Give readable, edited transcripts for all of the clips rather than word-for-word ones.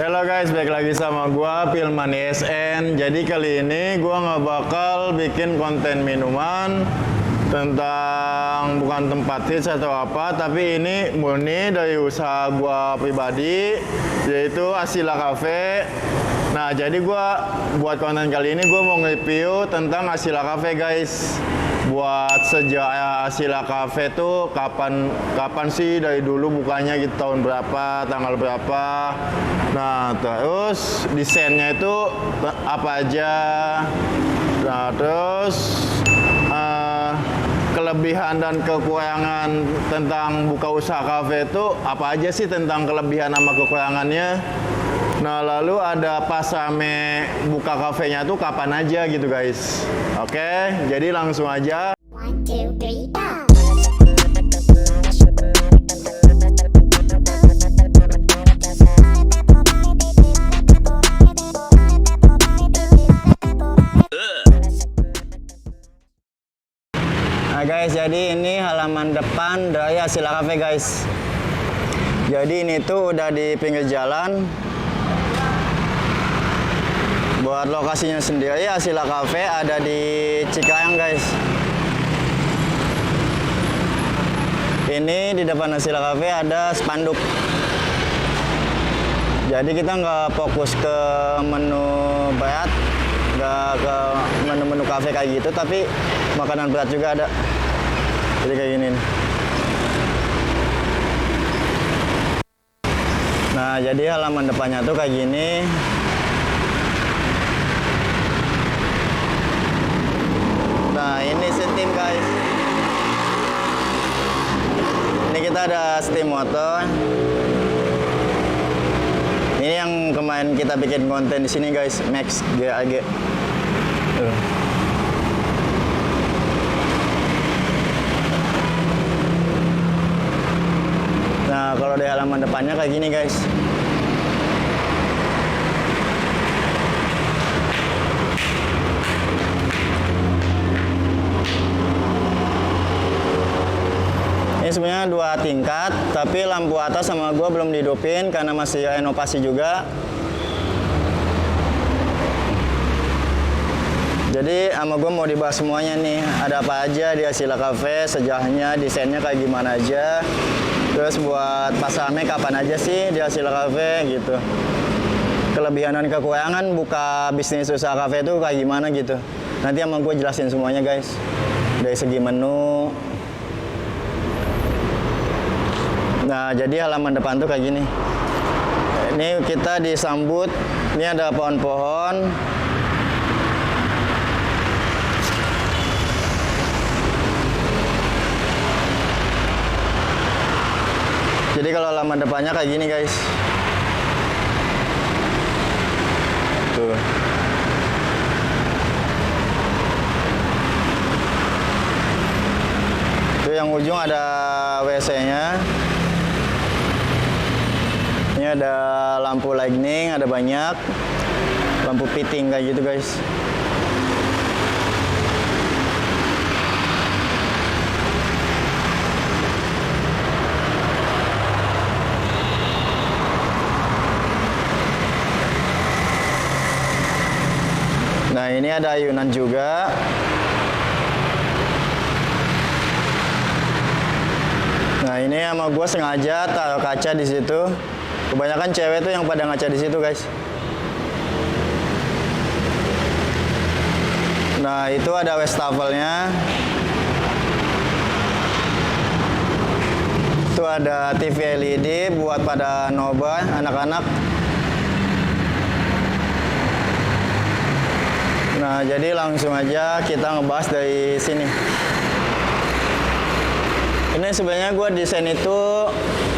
Halo guys, balik lagi sama gua Pilman SN. Jadi kali ini gua nggak bakal bikin konten minuman tentang bukan tempat hits atau apa, tapi ini murni dari usaha gua pribadi, yaitu Asila Cafe. Nah, jadi gua buat konten kali ini gua mau nge-review tentang Asila Cafe guys. Buat sejarah Asila Cafe tuh kapan sih dari dulu bukanya gitu, tahun berapa, tanggal berapa. Nah, terus desainnya itu apa aja. Nah, terus kelebihan dan kekurangan tentang buka usaha kafe itu apa aja sih, tentang kelebihan sama kekurangannya. Nah, lalu ada pas rame buka kafenya tuh kapan aja gitu guys. Oke, jadi langsung aja. 1, 2, 3, go! Nah guys, jadi ini halaman depan dari Asila Cafe guys. Jadi ini tuh udah di pinggir jalan. Buat lokasinya sendiri, Asila Cafe ada di Cikayang guys. Ini di depan Asila Cafe ada spanduk. Jadi kita nggak fokus ke menu berat, nggak ke menu-menu kafe kayak gitu, tapi makanan berat juga ada. Jadi kayak gini nih. Nah, jadi halaman depannya tuh kayak gini. Nah, ini steam guys. Ini kita ada steam motor. Ini yang kemarin kita bikin konten di sini guys, Max GAG. Nah, kalau di halaman depannya kayak gini guys. Ini sebenarnya 2 tingkat, tapi lampu atas sama gua belum dihidupin karena masih renovasi juga. Jadi sama gue mau dibahas semuanya nih, ada apa aja di Asila Cafe, sejarahnya, desainnya kayak gimana aja. Terus buat pasarnya kapan aja sih di Asila Cafe gitu. Kelebihan dan kekurangan buka bisnis usaha cafe itu kayak gimana gitu. Nanti sama gue jelasin semuanya guys. Dari segi menu. Nah, jadi halaman depan tuh kayak gini. Ini kita disambut, ini ada pohon-pohon. Jadi kalau halaman depannya kayak gini guys. Tuh. Tuh yang ujung ada WC-nya. Ini ada lampu lightning, ada banyak. Lampu fitting kayak gitu guys. Nah, ini ada ayunan juga. Nah, ini sama gue sengaja taruh kaca di situ. Kebanyakan cewek tuh yang pada ngaca di situ, guys. Nah, itu ada wastafelnya. Itu ada TV LED buat pada nobar anak-anak. Nah, jadi langsung aja kita ngebahas dari sini. Ini sebenarnya gue desain itu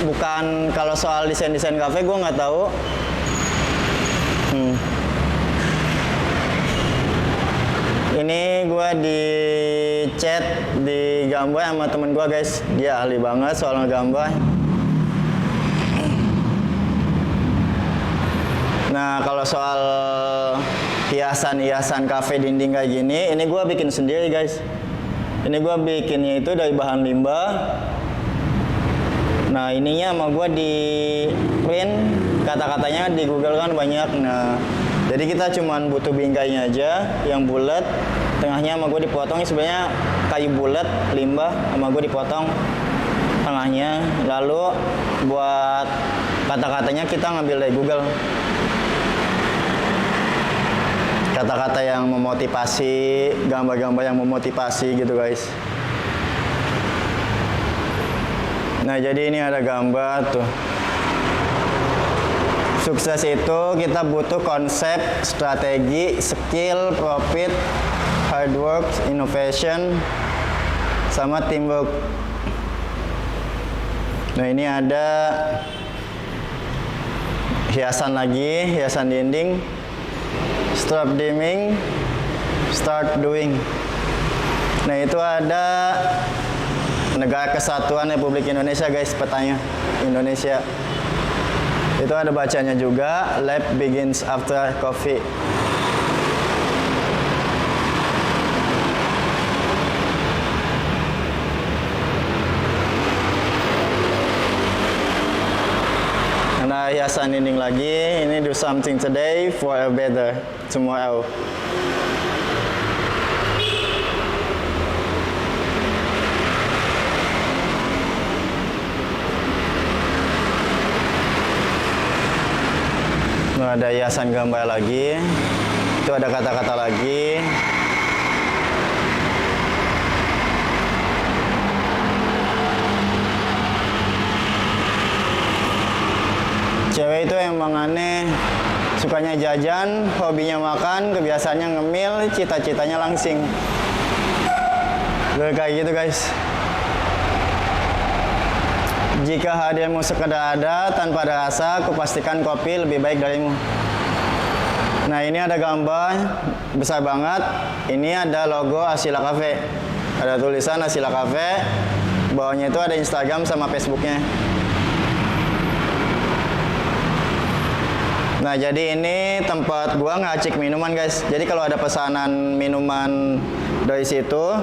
bukan, kalau soal desain kafe gue nggak tahu. Ini gue di chat, di gambar sama temen gue guys. Dia ahli banget soal ngegambar. Nah, kalau soal hiasan kafe dinding kayak gini, ini gue bikin sendiri guys. Ini gue bikinnya itu dari bahan limbah. Nah, ininya sama gue di print kata-katanya di Google kan banyak. Nah, jadi kita cuman butuh bingkainya aja yang bulat, tengahnya sama gue dipotong. Sebenarnya kayu bulat limbah sama gue dipotong tengahnya. Lalu buat kata-katanya kita ngambil dari Google. Kata-kata yang memotivasi, gambar-gambar yang memotivasi gitu guys. Nah, jadi ini ada gambar tuh. Sukses itu kita butuh konsep, strategi, skill, profit, hard work, innovation, sama teamwork. Nah, ini ada hiasan lagi, hiasan dinding. Stop dreaming, start doing. Nah, itu ada Negara Kesatuan Republik Indonesia guys, petanya Indonesia. Itu ada bacanya juga, life begins after coffee. Nah, hiasan dinding lagi, ini do something today for a better tomorrow. Nah, ada hiasan gambar lagi, itu ada kata-kata lagi. Cewek itu emang aneh, sukanya jajan, hobinya makan, kebiasaannya ngemil, cita-citanya langsing. Kayak gitu guys. Jika hadirmu sekedar ada tanpa ada rasa, kupastikan kopi lebih baik darimu. Nah, ini ada gambar besar banget. Ini ada logo Asila Cafe. Ada tulisan Asila Cafe. Bawahnya itu ada Instagram sama Facebooknya. Nah, jadi ini tempat gua ngacik minuman guys. Jadi kalau ada pesanan minuman dari situ,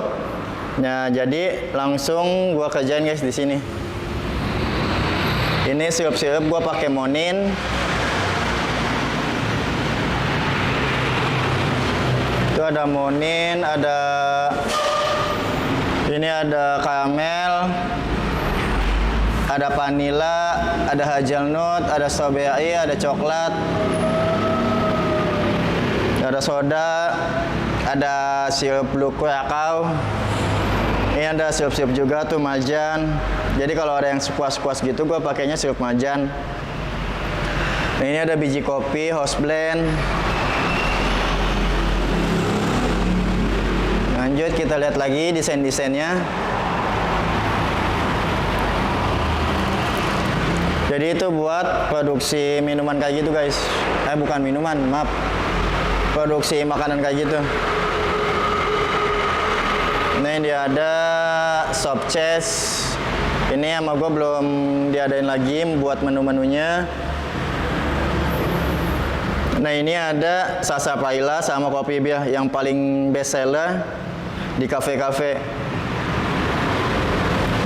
nah jadi langsung gua kerjain guys di sini. Ini sirup-sirup gua pakai Monin. Itu ada Monin, ada ini ada karamel, ada vanila, ada hazelnut, ada strawberry, ada coklat, ada soda, ada sirup blue curacao. Ini ada sirup-sirup juga tuh marjan. Jadi kalau ada yang puas-puas gitu, gue pakainya sirup marjan. Nah, ini ada biji kopi, house blend. Lanjut kita lihat lagi desain-desainnya. Jadi itu buat produksi minuman kayak gitu guys. Bukan minuman, maaf. Produksi makanan kayak gitu. Nah, ini ada soft chest. Ini sama gue belum diadain lagi buat menu-menunya. Nah, ini ada sarsaparilla sama kopi biah yang paling best seller di kafe-kafe.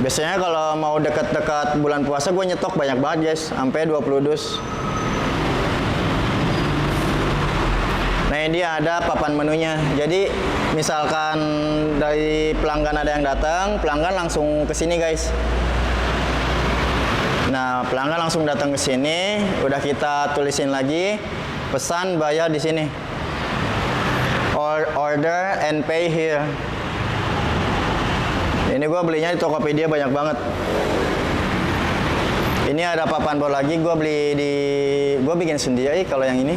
Biasanya kalau mau dekat-dekat bulan puasa gue nyetok banyak banget guys, sampai 20 dus. Nah, ini ada papan menunya. Jadi misalkan dari pelanggan ada yang datang, pelanggan langsung ke sini guys. Nah, pelanggan langsung datang ke sini, udah kita tulisin lagi pesan bayar di sini. Order and pay here. Ini gue belinya di Tokopedia banyak banget. Ini ada papan bor lagi, gue bikin sendiri kalau yang ini.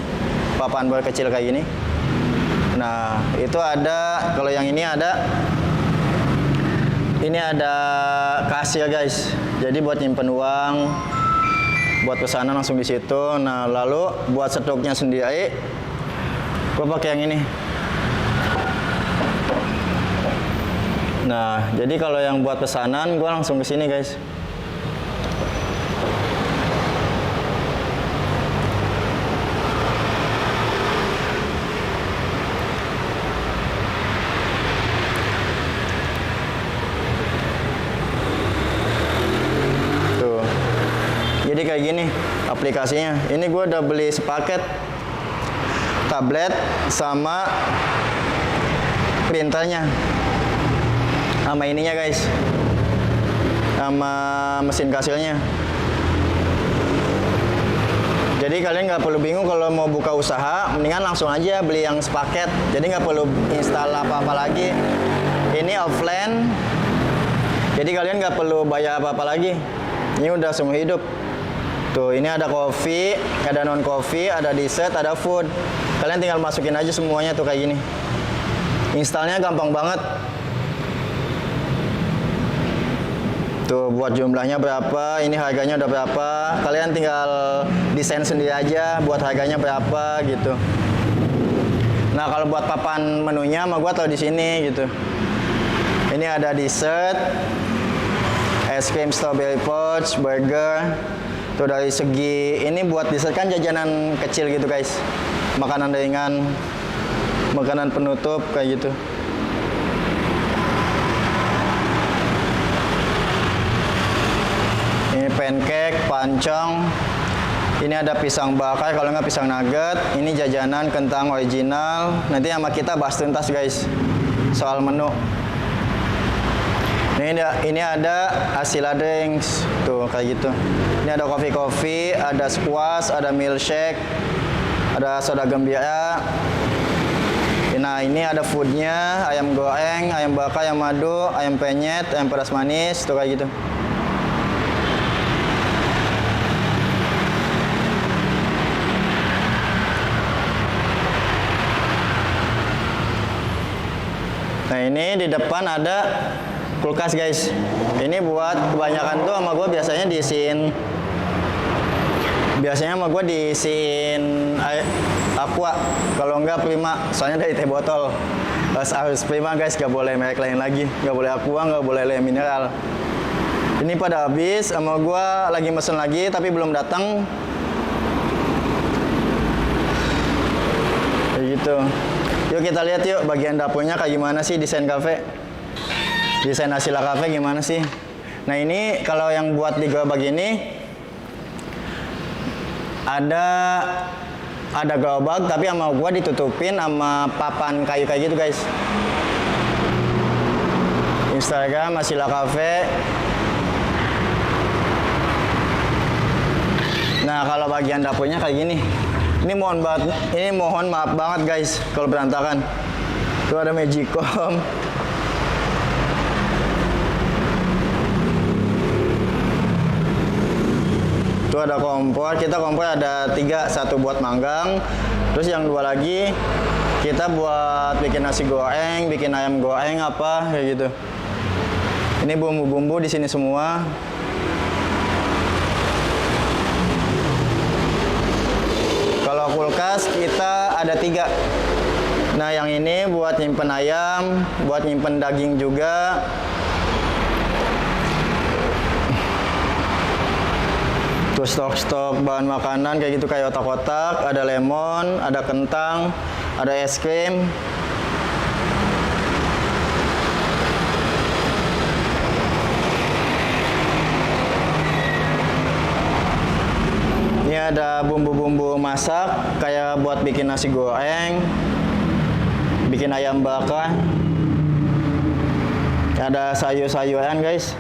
Papan bor kecil kayak gini. Nah, itu ada, kalau yang ini ada. Ini ada kasir guys. Jadi buat nyimpen uang, buat pesanan langsung di situ. Nah, lalu buat stoknya sendiri, gue pakai yang ini. Nah, jadi kalau yang buat pesanan, gue langsung ke sini guys. Jadi kayak gini, aplikasinya. Ini gue udah beli sepaket tablet sama printernya, sama ininya guys, sama mesin kasilnya. Jadi kalian nggak perlu bingung kalau mau buka usaha, mendingan langsung aja beli yang sepaket. Jadi nggak perlu install apa-apa lagi. Ini offline, jadi kalian nggak perlu bayar apa-apa lagi. Ini udah seumur hidup. Tuh, ini ada coffee, ada non coffee, ada dessert, ada food. Kalian tinggal masukin aja semuanya tuh kayak gini. Installnya gampang banget. Tuh, buat jumlahnya berapa, ini harganya udah berapa. Kalian tinggal desain sendiri aja buat harganya berapa gitu. Nah, kalau buat papan menunya mah gua tahu di sini gitu. Ini ada dessert, es krim strawberry pouch, burger. Tuh, dari segi ini buat dessert kan jajanan kecil gitu guys. Makanan ringan, makanan penutup kayak gitu. Ini pancake, pancong. Ini ada pisang bakar, kalau nggak pisang nugget. Ini jajanan kentang original. Nanti sama kita bahas tuntas guys soal menu. Ini ada Asila drinks, tuh kayak gitu. Ini ada kopi, ada squash, ada milkshake, ada soda gembira. Nah, ini ada foodnya, ayam goreng, ayam bakar, ayam madu, ayam penyet, ayam pedas manis, tuh kayak gitu. Nah, ini di depan ada kulkas guys. Ini buat kebanyakan tuh sama gue biasanya diisiin. Biasanya sama gue diisiin aqua. Kalau enggak prima, soalnya dari teh botol. Harus prima guys, gak boleh merek lain lagi. Gak boleh aqua, gak boleh le mineral. Ini pada habis, sama gue lagi mesen lagi tapi belum datang. Kayak gitu. Yuk kita lihat yuk bagian dapurnya kayak gimana sih desain cafe. Desain Asila Cafe gimana sih? Nah, ini kalau yang buat di gerobak ini ada gerobak tapi sama gua ditutupin sama papan kayu kayak gitu guys. Instagram Asila Cafe. Nah, kalau bagian dapurnya kayak gini. Ini mohon maaf banget guys kalau berantakan. Tuh ada magicom. Tuh ada kompor. Kita kompor ada 3, satu buat manggang. Terus yang 2 lagi kita buat bikin nasi goreng, bikin ayam goreng apa kayak gitu. Ini bumbu-bumbu di sini semua. Kalau kulkas kita ada 3. Nah, yang ini buat nyimpen ayam, buat nyimpen daging juga. Terus stok-stok bahan makanan kayak gitu, kayak otak-otak, ada lemon, ada kentang, ada es krim. Ini ada bumbu-bumbu masak kayak buat bikin nasi goreng, bikin ayam bakar. Ada sayur-sayuran guys.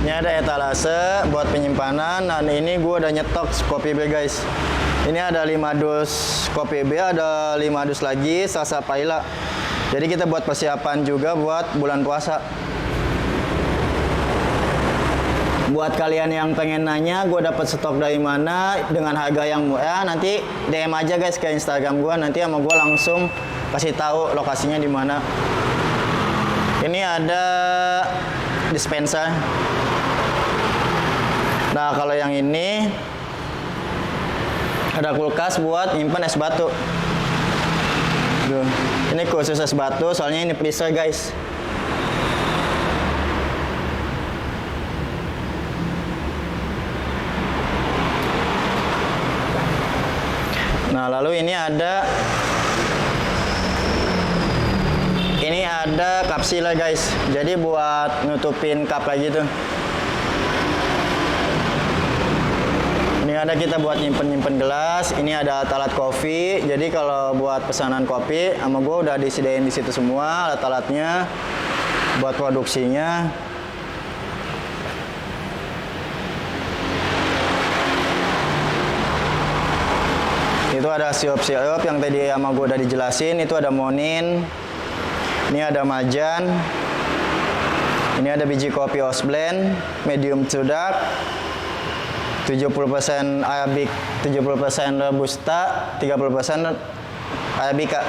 Ini ada etalase buat penyimpanan. Dan ini gue udah nyetok kopi B guys. Ini ada 5 dus kopi B, ada 5 dus lagi Salsa Paila. Jadi kita buat persiapan juga buat bulan puasa. Buat kalian yang pengen nanya gue dapat stok dari mana dengan harga yang murah, nanti DM aja guys ke Instagram gue, nanti sama gue langsung kasih tahu lokasinya di mana. Ini ada dispenser. Nah, kalau yang ini ada kulkas buat nyimpen es batu. Duh, ini khusus es batu, soalnya ini freezer guys. Nah, lalu ini ada ada kapsilnya guys. Jadi buat nutupin cup kayak gitu. Ini ada kita buat nyimpen gelas. Ini ada alat kopi. Jadi kalau buat pesanan kopi sama gue udah disediain di situ semua alat-alatnya buat produksinya. Itu ada sirup-sirup yang tadi sama gue udah dijelasin. Itu ada monin. Ini ada majan. Ini ada biji kopi house blend, medium to dark, 70% Arabic, 70% Robusta, 30% Arabica.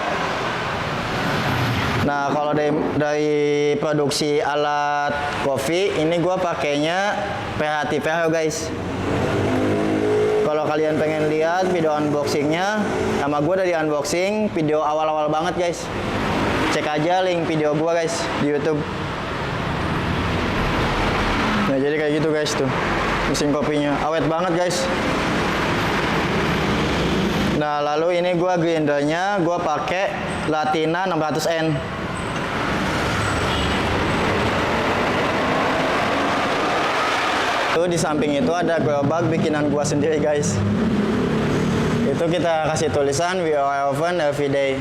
Nah, kalau dari produksi alat kopi, ini gue pakainya PH Tifero guys. Kalau kalian pengen lihat video unboxingnya, sama gue dari unboxing video awal-awal banget guys. Cek aja link video gue guys di YouTube. Nah jadi kayak gitu guys tuh mesin kopinya, awet banget guys. Nah lalu ini gue grindernya gue pakai Latina 600N. Di samping itu ada gerobak bikinan gua sendiri guys. Itu kita kasih tulisan we are open every day.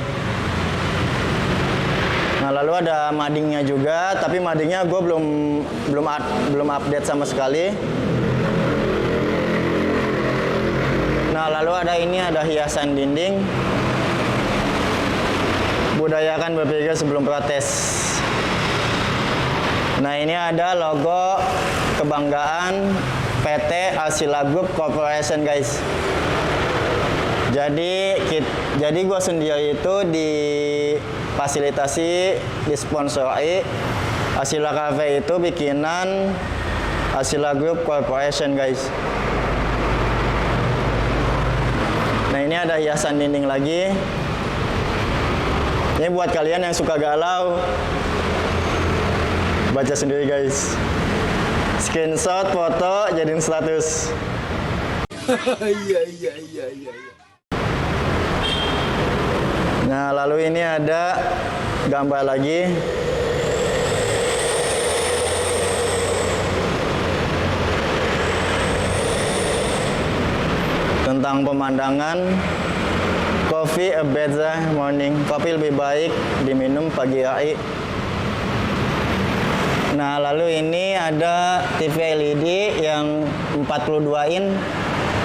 Nah lalu ada madingnya juga, tapi madingnya gua belum update sama sekali. Nah lalu ada hiasan dinding. Budayakan berpikir sebelum protes. Nah ini ada logo kebanggaan PT Arcila Group Corporation guys. Jadi gue sendiri itu difasilitasi, disponsori Arcila Cafe itu bikinan Arcila Group Corporation guys. Nah ini ada hiasan dinding lagi. Ini buat kalian yang suka galau. Baca sendiri guys. Screenshot foto jadiin status. Iya. Nah lalu ini ada gambar lagi. Tentang pemandangan. Coffee a better morning. Kopi lebih baik diminum pagi hari. Nah lalu ini ada TV LED yang 42 in.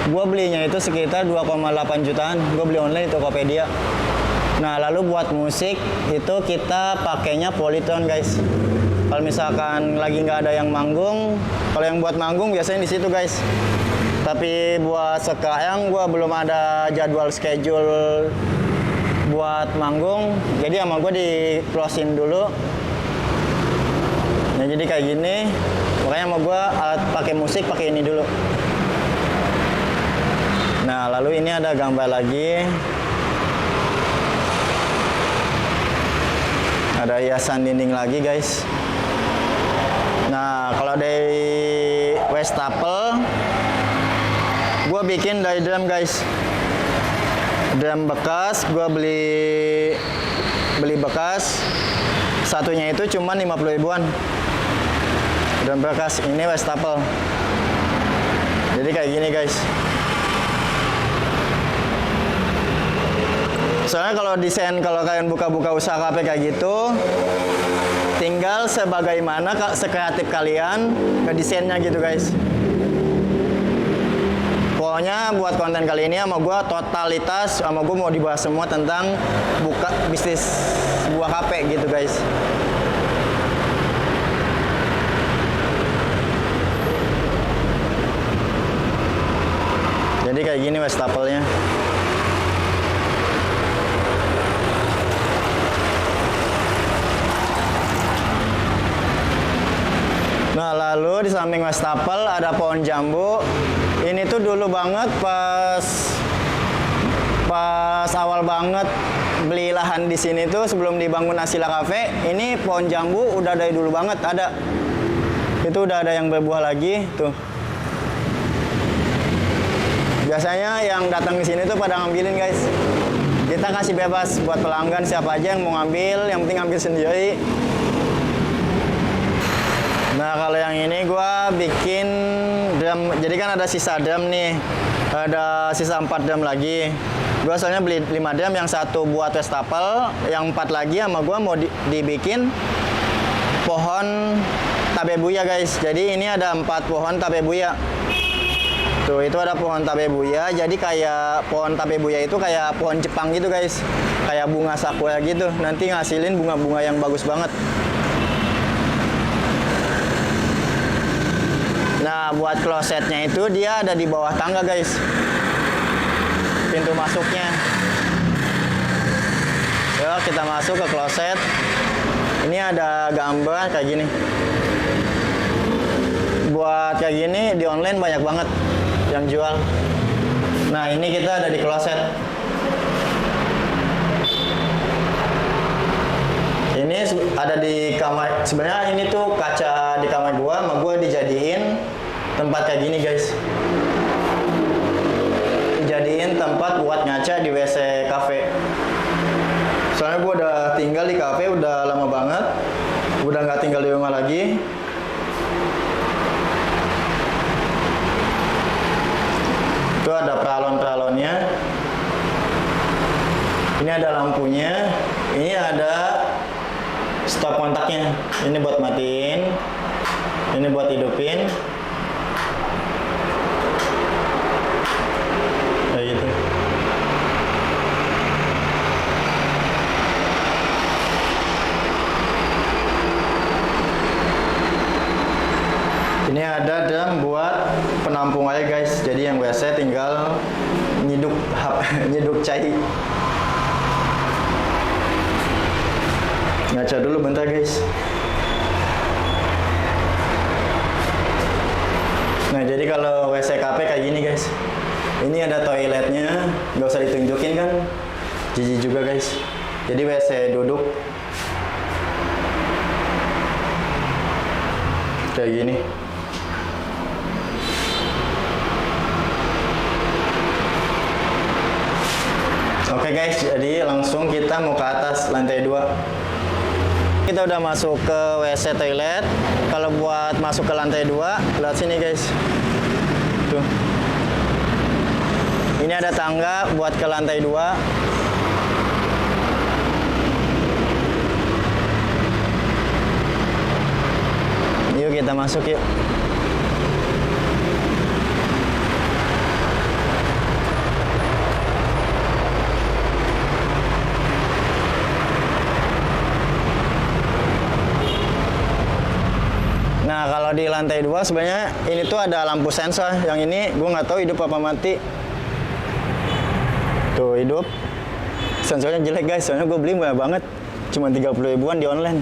Gue belinya itu sekitar 2,8 jutaan. Gue beli online di Tokopedia. Nah lalu buat musik itu kita pakainya Polytron guys. Kalau misalkan lagi nggak ada yang manggung, kalau yang buat manggung biasanya di situ guys. Tapi buat sekarang gue belum ada jadwal schedule buat manggung. Jadi sama gue di close-in dulu. Nah jadi kayak gini, makanya mau gue alat pakai musik pakai ini dulu. Nah lalu ini ada gambar lagi, ada hiasan dinding lagi guys. Nah kalau dari Westapel, gue bikin dari drum guys, drum bekas. Gue beli bekas, satunya itu cuma 50 ribuan. Drum bekas ini Westapel. Jadi kayak gini guys. Soalnya kalau desain, kalau kalian buka-buka usaha kafe kayak gitu, tinggal sebagaimana sekreatif kalian ngedesainnya gitu guys. Pokoknya buat konten kali ini sama gue totalitas, sama gue mau dibahas semua tentang buka bisnis sebuah kafe gitu guys. Jadi kayak gini Westapelnya. Nah lalu di samping Westapel ada pohon jambu. Ini tuh dulu banget pas awal banget beli lahan di sini tuh sebelum dibangun Arcila Cafe. Ini pohon jambu udah dari dulu banget ada. Itu udah ada yang berbuah lagi tuh. Biasanya yang datang ke sini tuh pada ngambilin guys. Kita kasih bebas buat pelanggan siapa aja yang mau ngambil, yang penting ambil sendiri. Nah kalau yang ini gua bikin drum, jadi kan ada sisa drum nih, ada sisa 4 drum lagi. Gua soalnya beli 5 drum, yang satu buat wastafel, yang 4 lagi sama gua mau dibikin pohon tabebuya guys. Jadi ini ada 4 pohon tabebuya. Tuh itu ada pohon tabebuya, jadi kayak pohon tabebuya itu kayak pohon Jepang gitu guys, kayak bunga sakura gitu, nanti ngasilin bunga-bunga yang bagus banget. Nah, buat klosetnya itu dia ada di bawah tangga, guys. Pintu masuknya. Yuk, kita masuk ke kloset. Ini ada gambar kayak gini. Buat kayak gini di online banyak banget yang jual. Nah, ini kita ada di kloset. Ini ada di kamar. Sebenarnya ini tuh kaca di kamar gua, sama gua dijadiin tempat kayak gini guys. Dijadiin tempat buat ngaca di WC cafe. Soalnya gua udah tinggal di cafe udah lama banget, udah nggak tinggal di rumah lagi. Itu ada peralon-peralonnya. Ini ada lampunya. Ini ada stop kontaknya. Ini buat matiin, ini buat hidupin. Kayak gitu. Ini ada drum buat penampung air guys. Jadi yang WC tinggal nyiduk nyiduk cai. Ngaca dulu bentar guys. Nah jadi kalau WC KP kayak gini guys. Ini ada toiletnya, nggak usah ditunjukin kan, jijik juga guys. Jadi WC duduk kayak gini. Oke guys, jadi langsung kita mau ke atas lantai 2. Kita udah masuk ke WC toilet. Kalau buat masuk ke lantai 2, lihat sini guys. Tuh. Ini ada tangga buat ke lantai 2. Yuk kita masuk yuk. Nah kalau di lantai 2 sebenarnya ini tuh ada lampu sensor. Yang ini gue nggak tahu hidup apa mati. Tuh hidup. Sensornya jelek guys, soalnya gue beli murah banget. Cuma 30 ribuan di online.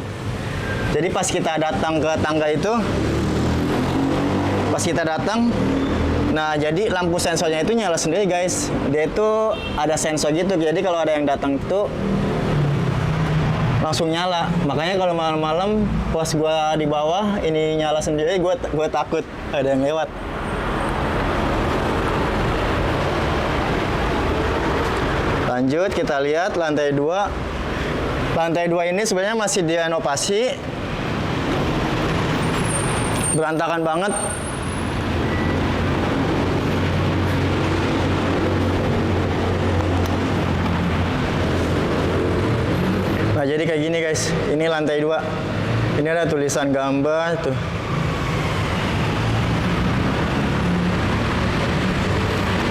Jadi pas kita datang ke tangga itu, pas kita datang, nah jadi lampu sensornya itu nyala sendiri guys. Dia itu ada sensor gitu, jadi kalau ada yang datang tuh langsung nyala. Makanya kalau malam-malam pas gua di bawah ini nyala sendiri, gua takut ada yang lewat. Lanjut kita lihat lantai 2. Lantai 2 ini sebenarnya masih direnovasi. Berantakan banget. Nah jadi kayak gini guys, ini lantai 2. Ini ada tulisan gambar tuh.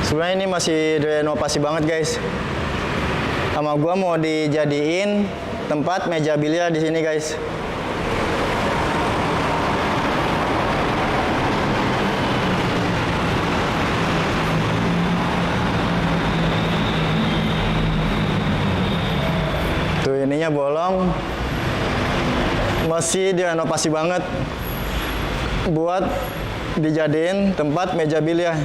Sebenarnya ini masih direnovasi banget guys. Sama gua mau dijadiin tempat meja biliar di sini guys. Tuh ininya bolong. Masih direnovasi banget buat dijadiin tempat meja biliar.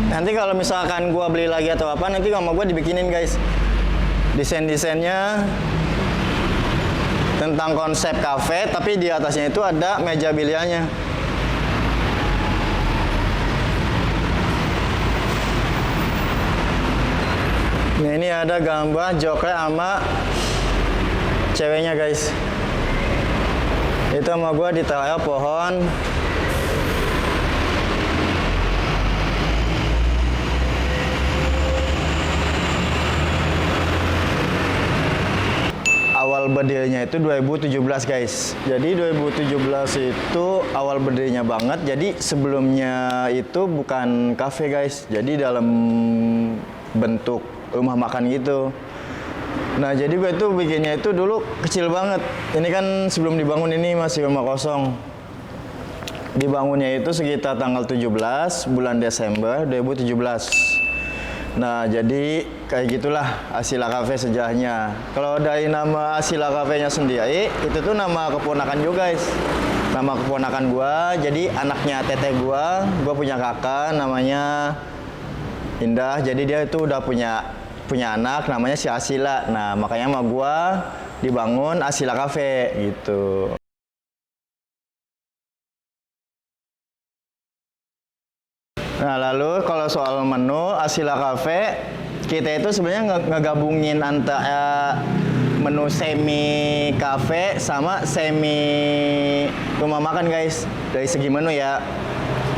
Nanti kalau misalkan gua beli lagi atau apa, nanti sama gua dibikinin guys desain-desainnya tentang konsep kafe, tapi di atasnya itu ada meja biliarnya. Nah, ini ada gambar Joker sama ceweknya guys. Itu sama gua di tengah pohon. Awal berdirinya itu 2017 guys. Jadi 2017 itu awal berdirinya banget. Jadi sebelumnya itu bukan kafe guys. Jadi dalam bentuk rumah makan gitu. Nah jadi gue itu bikinnya itu dulu kecil banget. Ini kan sebelum dibangun ini masih rumah kosong. Dibangunnya itu sekitar tanggal 17 bulan Desember 2017. Nah, jadi kayak gitulah Asila Cafe sejarahnya. Kalau dari nama Asila Cafe-nya sendiri, itu tuh nama keponakan juga, guys. Nama keponakan gua, jadi anaknya teteh gua punya kakak namanya Indah. Jadi dia itu udah punya anak namanya si Asila. Nah, makanya sama gua dibangun Asila Cafe gitu. Nah, lalu kalau soal menu Asila Cafe, kita itu sebenarnya ngegabungin antara menu semi cafe sama semi rumah makan guys, dari segi menu ya.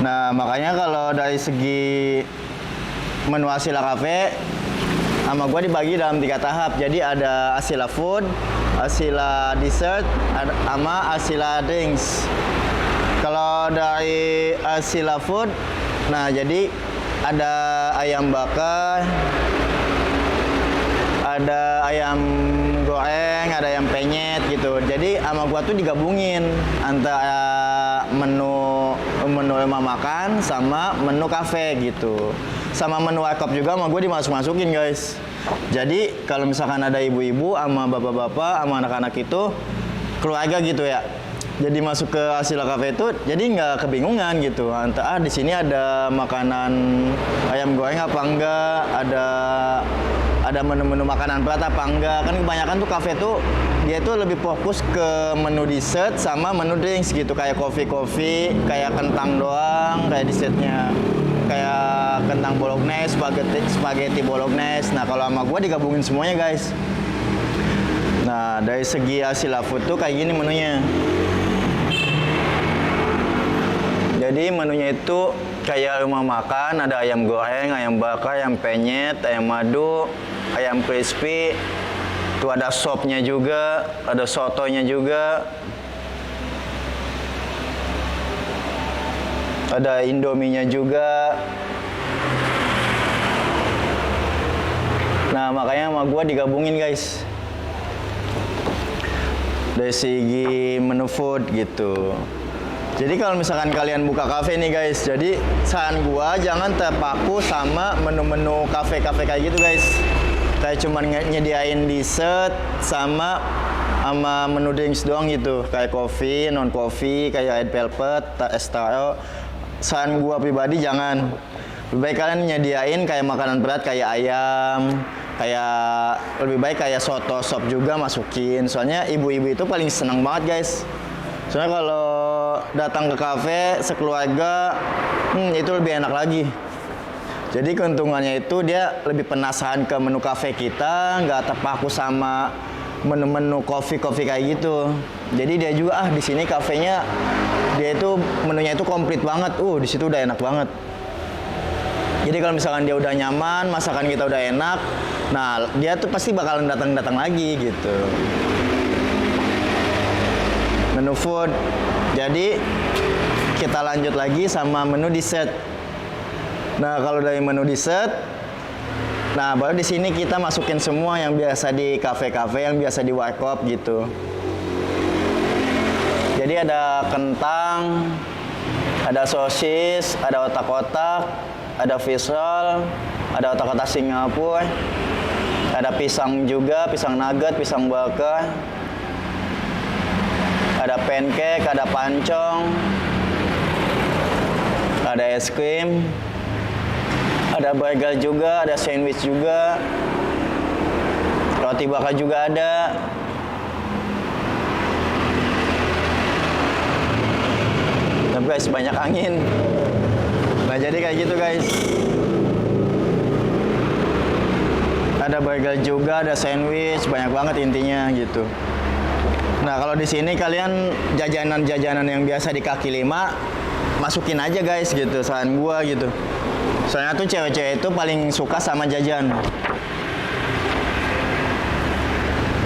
Nah, makanya kalau dari segi menu Asila Cafe sama gua dibagi dalam 3 tahap. Jadi ada Asila Food, Asila Dessert, sama Asila Drinks. Kalau dari Asila Food, nah, jadi ada ayam bakar, ada ayam goreng, ada ayam penyet gitu. Jadi sama gua tuh digabungin antara menu rumah makan sama menu kafe gitu. Sama menu warkop juga sama gua dimasuk-masukin guys. Jadi kalau misalkan ada ibu-ibu sama bapak-bapak sama anak-anak itu keluarga gitu ya. Jadi masuk ke Asila Cafe itu jadi nggak kebingungan gitu. Antara di sini ada makanan ayam goreng apa enggak, ada menu-menu makanan berat apa enggak. Kan kebanyakan tuh kafe tuh dia tuh lebih fokus ke menu dessert sama menu drinks gitu, kayak kopi, kayak kentang doang, kayak dessertnya. Kayak kentang bolognese, spaghetti bolognese. Nah, kalau sama gua digabungin semuanya, guys. Nah, dari segi Asila Food tuh kayak gini menunya. Jadi menunya itu kayak rumah makan, ada ayam goreng, ayam bakar, ayam penyet, ayam madu, ayam crispy. Tuh ada sopnya juga, ada sotonya juga. Ada indominya juga. Nah, makanya sama gua digabungin, guys. Dari segi menu food gitu. Jadi kalau misalkan kalian buka kafe nih guys, jadi saran gua jangan terpaku sama menu-menu kafe-kafe kayak gitu guys. Kayak cuman nyediain dessert sama menu drinks doang gitu. Kayak kopi, non kopi, kayak red velvet, es taro. Saran gua pribadi jangan. Lebih baik kalian nyediain kayak makanan berat kayak ayam, kayak lebih baik kayak soto sop juga masukin. Soalnya ibu-ibu itu paling senang banget guys. Soalnya kalau datang ke kafe sekeluarga, itu lebih enak lagi. Jadi keuntungannya itu dia lebih penasaran ke menu kafe kita, nggak terpaku sama menu-menu kopi kayak gitu. Jadi dia juga di sini kafenya dia itu menunya itu komplit banget. Di situ udah enak banget. Jadi kalau misalkan dia udah nyaman, masakan kita udah enak, nah dia tuh pasti bakalan datang lagi gitu. Menu food. Jadi kita lanjut lagi sama menu dessert. Nah, kalau dari menu dessert, nah baru di sini kita masukin semua yang biasa di kafe-kafe, yang biasa di warkop gitu. Jadi ada kentang, ada sosis, ada otak-otak, ada fish roll, ada otak-otak Singapura, ada pisang juga, pisang nugget, pisang bakar. Ada pancake, ada pancong, ada es krim, ada burger juga, ada sandwich juga, roti bakar juga ada. Tapi guys, banyak angin. Nah, jadi kayak gitu guys. ada bagel juga, ada sandwich, banyak banget intinya gitu. Nah, kalau di sini kalian jajanan-jajanan yang biasa di kaki lima masukin aja guys gitu, saran gua gitu. Soalnya tuh cewek-cewek itu paling suka sama jajan.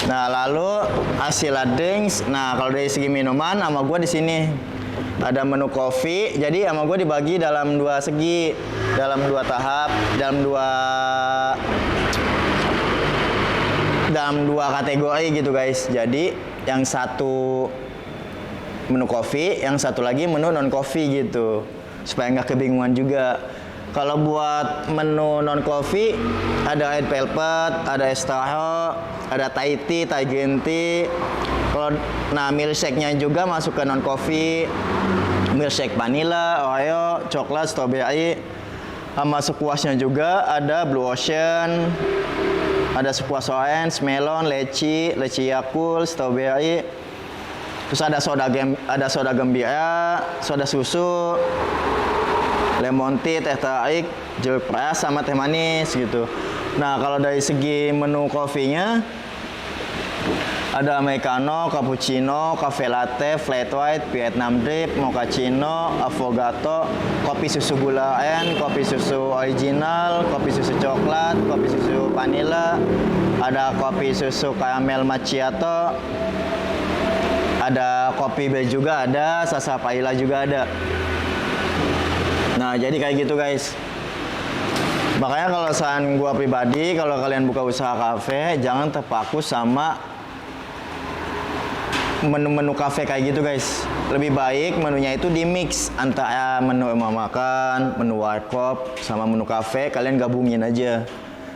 Nah, lalu Asila Drinks. Nah, kalau dari segi minuman sama gua di sini ada menu kopi. Jadi sama gua dibagi dalam dua segi, dalam dua tahap, dalam dua kategori gitu guys. Jadi yang satu menu kopi, yang satu lagi menu non kopi gitu, supaya nggak kebingungan juga. Kalau buat menu non coffee ada red velvet, ada es tahoe, ada Thai tea, Thai green tea. Kalau milkshake-nya juga masuk ke non coffee. Milkshake vanilla, Oreo, coklat, strawberry. Sama squashnya juga ada Blue Ocean, ada squash orange, melon, leci Yakult, strawberry. Terus ada soda gembira, soda susu, lemon tea, teh tarik, jeruk pras, sama teh manis gitu. Nah, kalau dari segi menu kopinya ada americano, cappuccino, cafe latte, flat white, Vietnam drip, mochaccino, affogato, kopi susu gula aren, kopi susu original, kopi susu coklat, kopi susu vanilla, ada kopi susu caramel macchiato, ada kopi beige juga ada, sarsaparilla juga ada. Nah, jadi kayak gitu guys. Makanya kalau saran gua pribadi, kalau kalian buka usaha kafe, jangan terpaku sama menu-menu kafe kayak gitu guys. Lebih baik menunya itu di mix antara menu rumah makan, menu warkop, sama menu kafe, kalian gabungin aja.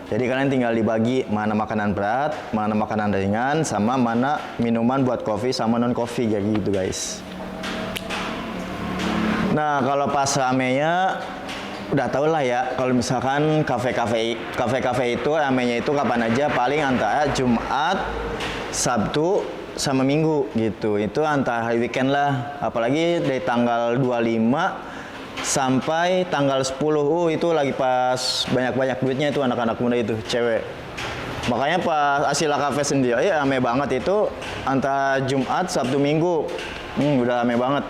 Jadi kalian tinggal dibagi mana makanan berat, mana makanan ringan, sama mana minuman buat kopi sama non kopi kayak gitu guys. Nah, kalau pas ramenya udah tau lah ya, kalau misalkan kafe-kafe itu ramenya itu kapan aja, paling antara Jumat, Sabtu, sama Minggu gitu. Itu antara hari weekend lah. Apalagi dari tanggal 25 sampai tanggal 10, itu lagi pas banyak-banyak duitnya itu anak-anak muda itu, cewek. Makanya pas Asila Cafe sendiri rame banget itu antara Jumat, Sabtu, Minggu. Udah rame banget.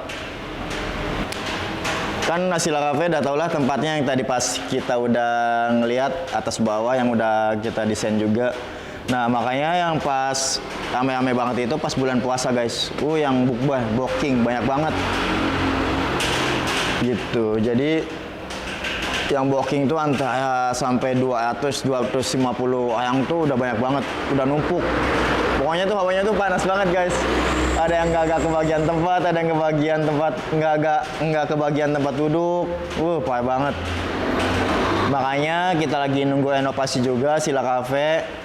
Kan Asila Cafe udah tau lah tempatnya yang tadi pas kita udah ngelihat atas bawah yang udah kita desain juga. Nah, makanya yang pas rame-rame banget itu pas bulan puasa guys. Yang booking banyak banget. Gitu. Jadi yang booking tuh antara sampai 200-250 orang tuh udah banyak banget, udah numpuk. Pokoknya tuh hawanya tuh panas banget guys. Ada yang nggak kebagian tempat, ada yang kebagian tempat nggak kebagian tempat duduk. Parah banget. Makanya kita lagi nunggu renovasi juga Sila Cafe.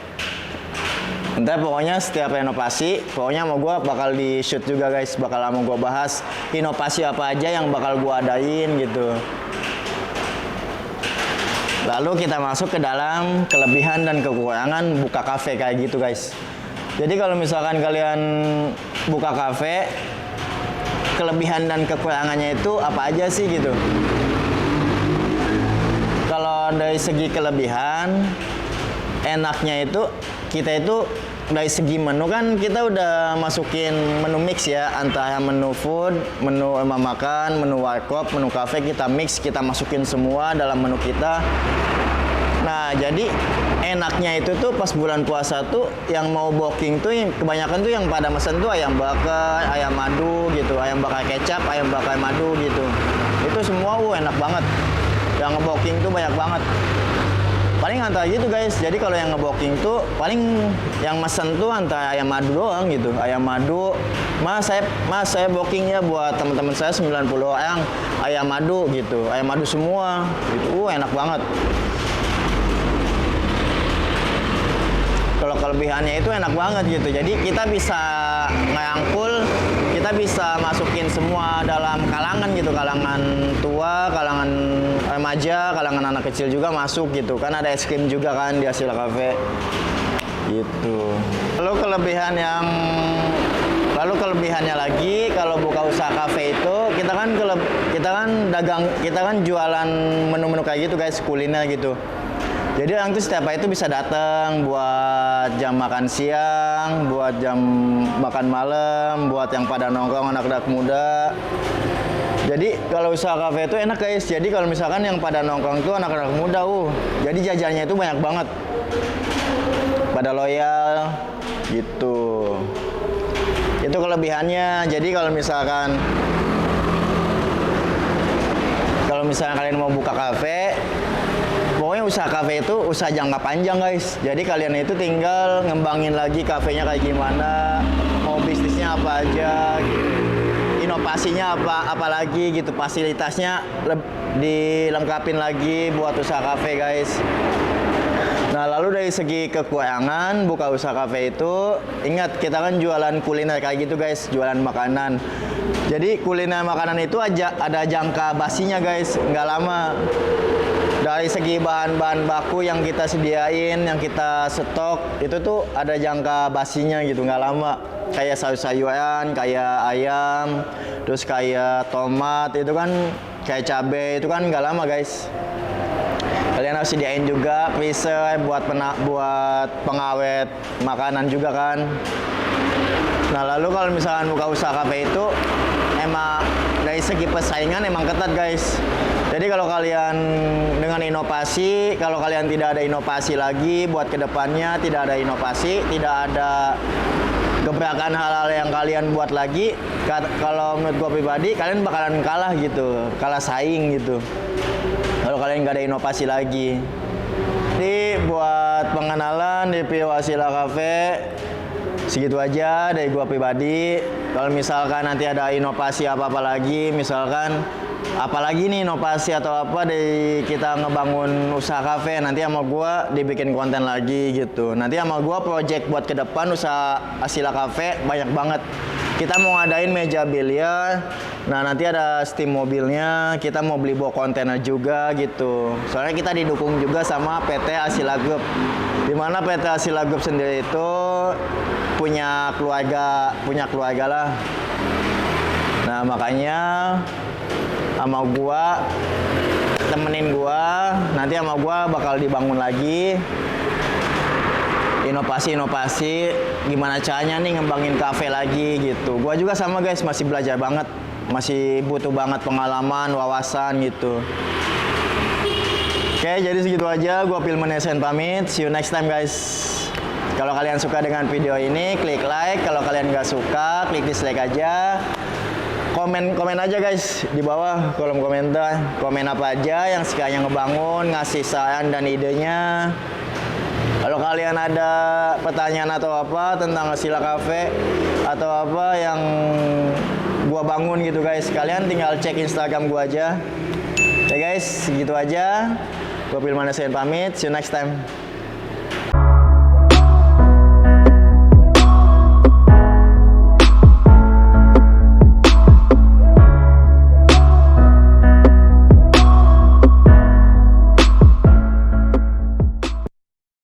Entar pokoknya setiap renovasi, pokoknya mau gue bakal di shoot juga guys, bakal mau gue bahas inovasi apa aja yang bakal gue adain gitu. Lalu kita masuk ke dalam kelebihan dan kekurangan buka kafe kayak gitu guys. Jadi kalau misalkan kalian buka kafe, kelebihan dan kekurangannya itu apa aja sih gitu. Kalau dari segi kelebihan, enaknya itu kita itu dari segi menu kan kita udah masukin menu mix ya, antara menu food, menu rumah makan, menu warkop, menu cafe, kita mix, kita masukin semua dalam menu kita. Nah, jadi enaknya itu tuh pas bulan puasa tuh yang mau booking tuh yang kebanyakan tuh yang pada mesen tuh ayam bakar, ayam madu gitu, ayam bakar kecap, ayam bakar madu gitu. Itu semua enak banget. Yang nge-booking tuh banyak banget. Paling antara gitu guys. Jadi kalau yang nge-booking tuh paling yang mesen tuh antara ayam madu doang gitu. Ayam madu, mas saya bookingnya buat teman-teman saya 90 orang ayam madu gitu. Ayam madu semua gitu. Enak banget. Kalau kelebihannya itu enak banget gitu. Jadi kita bisa ngangkul, kita bisa masukin semua dalam kalangan gitu, kalangan tua, kalangan remaja, kalangan anak kecil juga masuk gitu. Kan ada es krim juga kan di Asila Cafe. Gitu. Lalu kelebihannya lagi kalau buka usaha kafe itu kita kan jualan menu-menu kayak gitu guys, kuliner gitu. Jadi orang tuh setiap hari itu bisa datang buat jam makan siang, buat jam makan malam, buat yang pada nongkrong anak-anak muda. Jadi kalau usaha kafe itu enak guys. Jadi kalau misalkan yang pada nongkrong itu anak-anak muda, jadi jajannya itu banyak banget. Pada loyal gitu. Itu kelebihannya. Jadi kalau misalkan kalian mau buka kafe, pokoknya usaha kafe itu usaha jangka panjang guys. Jadi kalian itu tinggal ngembangin lagi kafenya kayak gimana, mau bisnisnya apa aja, gitu. Inovasinya apa lagi gitu, fasilitasnya dilengkapin lagi buat usaha kafe guys. Nah lalu dari segi kekurangan buka usaha kafe itu, ingat kita kan jualan kuliner kayak gitu guys, jualan makanan. Jadi kuliner makanan itu ada jangka basinya guys, nggak lama. Dari segi bahan-bahan baku yang kita sediain, yang kita stok, itu tuh ada jangka basinya gitu, nggak lama. Kayak sayur-sayuran, kayak ayam, terus kayak tomat, itu kan kayak cabai, itu kan nggak lama guys. Kalian harus sediain juga freezer buat pengawet makanan juga kan. Nah lalu kalau misalkan buka usaha kafe itu emang dari segi persaingan emang ketat guys. Jadi kalau kalian dengan inovasi, kalau kalian tidak ada inovasi lagi buat kedepannya, tidak ada inovasi, tidak ada gebrakan hal-hal yang kalian buat lagi, kalau menurut gue pribadi kalian bakalan kalah gitu, kalah saing gitu. Kalau kalian nggak ada inovasi lagi. Jadi buat pengenalan di Wasila Cafe segitu aja dari gua pribadi. Kalau misalkan nanti ada inovasi apa-apa lagi, misalkan apalagi nih inovasi atau apa dari kita ngebangun usaha kafe, nanti sama gua dibikin konten lagi gitu. Nanti sama gua project buat ke depan usaha Wasila Cafe banyak banget. Kita mau ngadain meja biliar. Nah nanti ada steam mobilnya, kita mau beli bawa kontainer juga gitu. Soalnya kita didukung juga sama PT Asila Group. Dimana PT Asila Group sendiri itu punya keluarga lah. Nah makanya sama gua, temenin gua, nanti sama gua bakal dibangun lagi inovasi gimana caranya nih ngembangin kafe lagi gitu. Gua juga sama guys, masih belajar banget, masih butuh banget pengalaman, wawasan gitu. Oke, jadi segitu aja. Gua Pilman SN pamit. See you next time guys. Kalau kalian suka dengan video ini, klik like. Kalau kalian nggak suka, klik dislike aja. Komen aja guys di bawah kolom komentar. Komen apa aja yang sekalian ngebangun, ngasih saran dan idenya. Kalau kalian ada pertanyaan atau apa tentang Wasila Cafe atau apa yang gua bangun gitu guys, kalian tinggal cek Instagram gua aja. Ya guys, segitu aja. Gua Pilman SN pamit. See you next time.